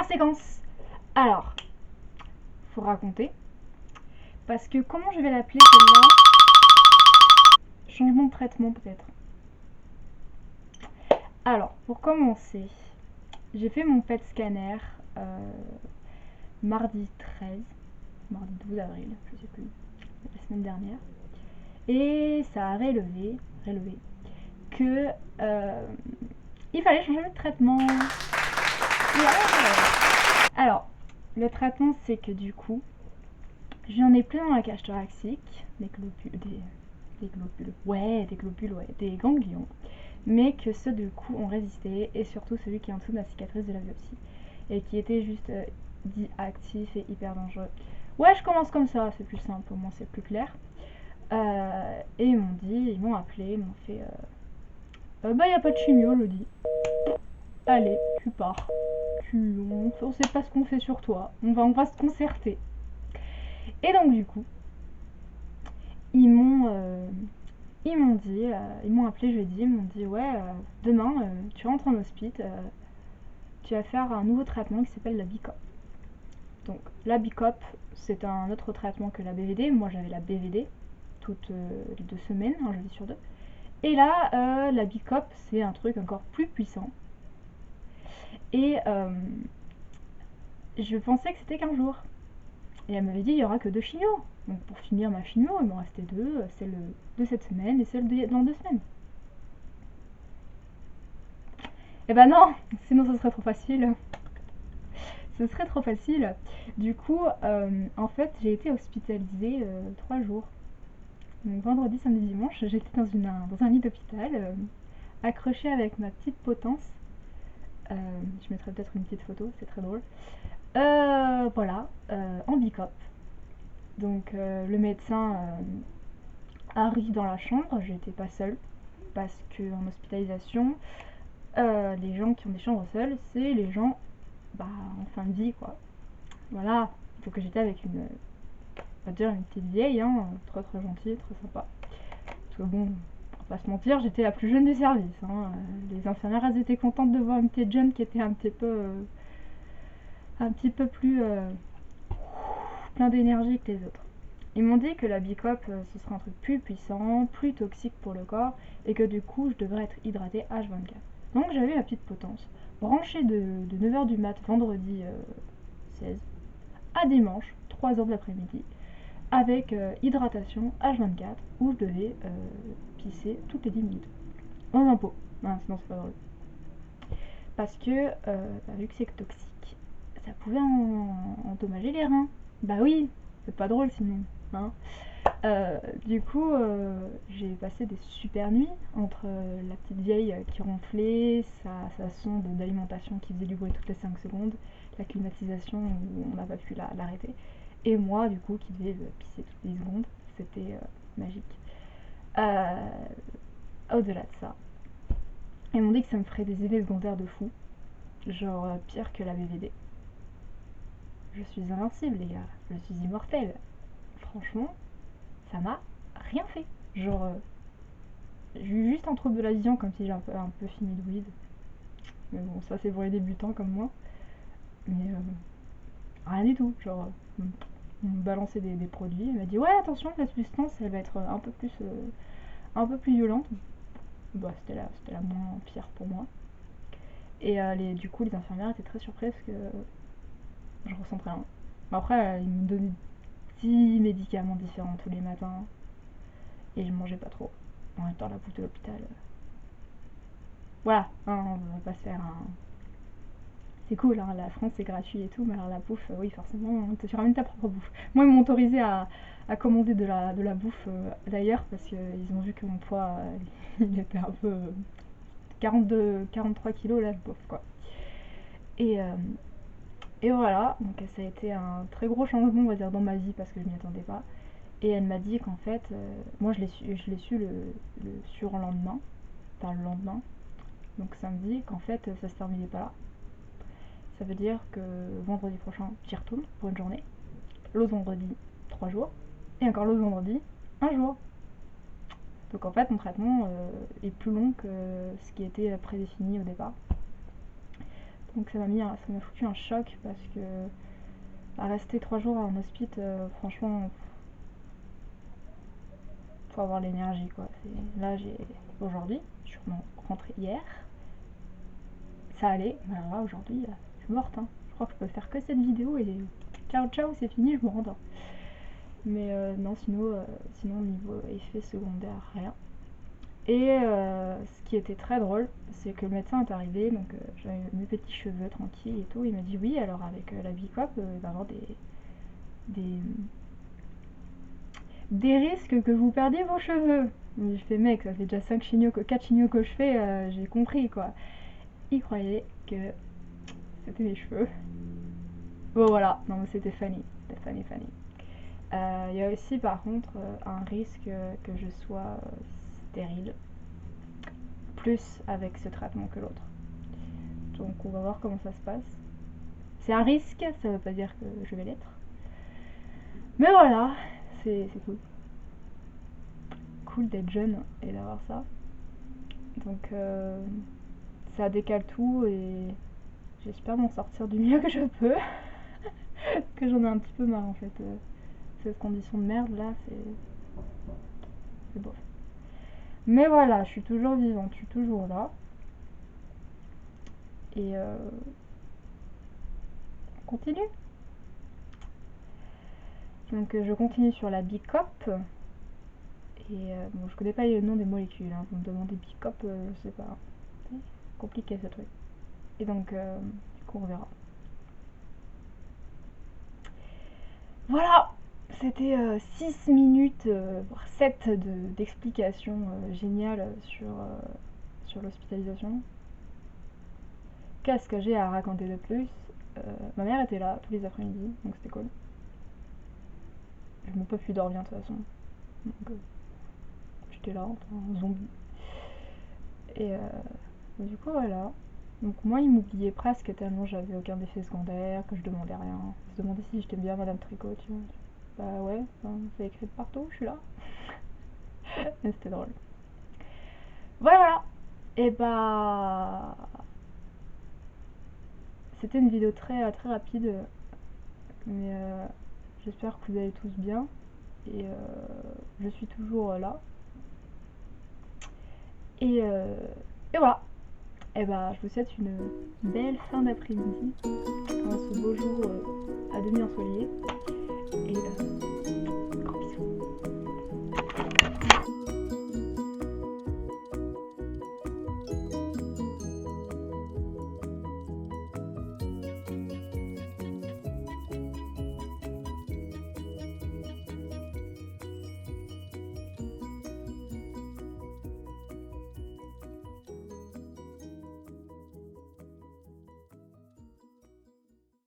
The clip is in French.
première séquence. Alors, faut raconter. Parce que comment je vais l'appeler celle-là? Changement de traitement peut-être. Alors, pour commencer, j'ai fait mon PET scanner mardi 13, mardi 12 avril, je sais plus, la semaine dernière. Et ça a relevé que il fallait changer de traitement. Yeah. Alors, le traitement, c'est que du coup, j'en ai plein dans la cage thoracique, des ganglions, mais que ceux du coup ont résisté, et surtout celui qui est en dessous de la cicatrice de la biopsie, et qui était juste dit actif et hyper dangereux. Ouais, je commence comme ça, c'est plus simple, au moins c'est plus clair. Et ils m'ont appelé, ils m'ont fait bah y a pas de chimio, je dis. Allez, tu pars. On sait pas ce qu'on fait sur toi. On va se concerter. Et donc du coup, ils m'ont dit, ils m'ont appelé jeudi, ils m'ont dit ouais, demain tu rentres en hospice, tu vas faire un nouveau traitement qui s'appelle la BICOP. Donc la BICOP, c'est un autre traitement que la BVD. Moi j'avais la BVD toutes les 2 semaines, un jeudi sur 2. Et là, la BICOP, c'est un truc encore plus puissant. Et je pensais que c'était qu'1 jour. Et elle m'avait dit il y aura que 2 chimios. Donc pour finir ma chimio, il m'en restait 2, celle de cette semaine et celle dans 2 semaines. Et ben non, sinon ce serait trop facile. Ce serait trop facile. Du coup, en fait, j'ai été hospitalisée 3 jours. Donc vendredi, samedi, dimanche, j'étais dans un lit d'hôpital, accrochée avec ma petite potence. Je mettrai peut-être une petite photo, c'est très drôle. Voilà, en bicop. Donc le médecin arrive dans la chambre, j'étais pas seule, parce qu'en hospitalisation, les gens qui ont des chambres seules, c'est les gens en fin de vie, quoi. Voilà, donc j'étais avec on va dire une petite vieille, hein, très très gentille, très sympa. Parce que bon, on va pas se mentir, j'étais la plus jeune du service. Hein. Les infirmières, elles étaient contentes de voir une petite jeune qui était un petit peu plus plein d'énergie que les autres. Ils m'ont dit que la Bicop, ce serait un truc plus puissant, plus toxique pour le corps, et que du coup, je devrais être hydratée H24. Donc j'avais ma petite potence, branchée de 9h du mat vendredi 16 à dimanche, 3h de l'après-midi, avec hydratation H24, où je devais pisser toutes les 10 minutes. Dans un pot. Non, sinon c'est pas drôle. Parce que, vu que c'est toxique, ça pouvait endommager les reins. Bah oui, c'est pas drôle sinon. Hein. Du coup, j'ai passé des super nuits entre la petite vieille qui ronflait, sa sonde d'alimentation qui faisait du bruit toutes les 5 secondes, la climatisation où on n'a pas pu l'arrêter, et moi du coup qui devais pisser toutes les secondes. C'était magique. Au-delà de ça, ils m'ont dit que ça me ferait des effets secondaires de fou, genre pire que la BVD. Je suis invincible les gars, je suis immortelle. Franchement, ça m'a rien fait. Genre, j'ai eu juste un trouble de la vision comme si j'ai un peu fumé de weed. Mais bon, ça c'est pour les débutants comme moi. Mais rien du tout. Genre, on me balançait des produits. Elle m'a dit ouais attention, cette substance elle va être un peu plus violente. Bah c'était la moins pire pour moi. Et du coup les infirmières étaient très surprises parce que je ressentais rien. Après ils me donnaient 10 médicaments différents tous les matins. Et je mangeais pas trop. En même temps la bouffe de l'hôpital. Voilà, hein, on va pas se faire un. C'est cool, hein, la France c'est gratuit et tout, mais alors la bouffe, oui forcément, tu ramènes ta propre bouffe. Moi ils m'ont autorisé à commander de la bouffe d'ailleurs parce qu'ils ont vu que mon poids il était un peu 43 kilos là, bof quoi. Et, euh, et voilà, donc ça a été un très gros changement on va dire dans ma vie parce que je m'y attendais pas. Et elle m'a dit qu'en fait, moi je l'ai su le surlendemain, enfin le lendemain, donc samedi, qu'en fait ça se terminait pas là. Ça veut dire que vendredi prochain, j'y retourne pour une journée. L'autre vendredi, 3 jours. Et encore l'autre vendredi, 1 jour. Donc en fait, mon traitement est plus long que ce qui était prédéfini au départ. Donc ça m'a foutu un choc parce que à rester 3 jours en hospice, franchement, faut avoir l'énergie quoi. Là aujourd'hui, je suis rentrée hier, ça allait, mais alors là aujourd'hui, je suis morte. Hein. Je crois que je peux faire que cette vidéo et ciao ciao, c'est fini, je me rendors. Mais non, sinon niveau effet secondaire, rien. Et ce qui était très drôle, c'est que le médecin est arrivé, donc j'avais mes petits cheveux tranquilles et tout. Il m'a dit oui, alors avec la Bicop, il va y avoir des risques que vous perdiez vos cheveux. Je fais mec, ça fait déjà 4 chignos que je fais, j'ai compris quoi. Il croyait que c'était mes cheveux. Bon voilà, non mais c'était funny. Il y a aussi par contre un risque que je sois stérile. Plus avec ce traitement que l'autre. Donc on va voir comment ça se passe. C'est un risque, ça veut pas dire que je vais l'être. Mais voilà, c'est cool. Cool d'être jeune et d'avoir ça. Donc ça décale tout et j'espère m'en sortir du mieux que je peux. Que j'en ai un petit peu marre en fait. Cette condition de merde là, c'est bof. Mais voilà, je suis toujours vivante, je suis toujours là. Et on continue. Donc je continue sur la Bicop. Et bon, je connais pas le nom des molécules, hein. Vous me demandez Bicop, je sais pas. C'est compliqué ce truc. Et donc, du coup, on verra. Voilà, c'était 6 minutes, voire 7 d'explications géniales sur l'hospitalisation. Qu'est-ce que j'ai à raconter de plus? Ma mère était là tous les après-midi, donc c'était cool. Je n'ai pas pu dormir de toute façon. Donc, j'étais là, en zombie. Et du coup, voilà. Donc moi, il m'oubliait presque tellement j'avais aucun effet secondaire, que je demandais rien. Il se demandait si j'étais bien Madame Tricot, tu vois. Bah ouais, c'est écrit partout, je suis là. Mais c'était drôle. Voilà. Et bah... C'était une vidéo très, très rapide. Mais j'espère que vous allez tous bien. Et je suis toujours là. Et voilà. Et bah je vous souhaite une belle fin d'après-midi. Ce beau jour à demi ensoleillé. Et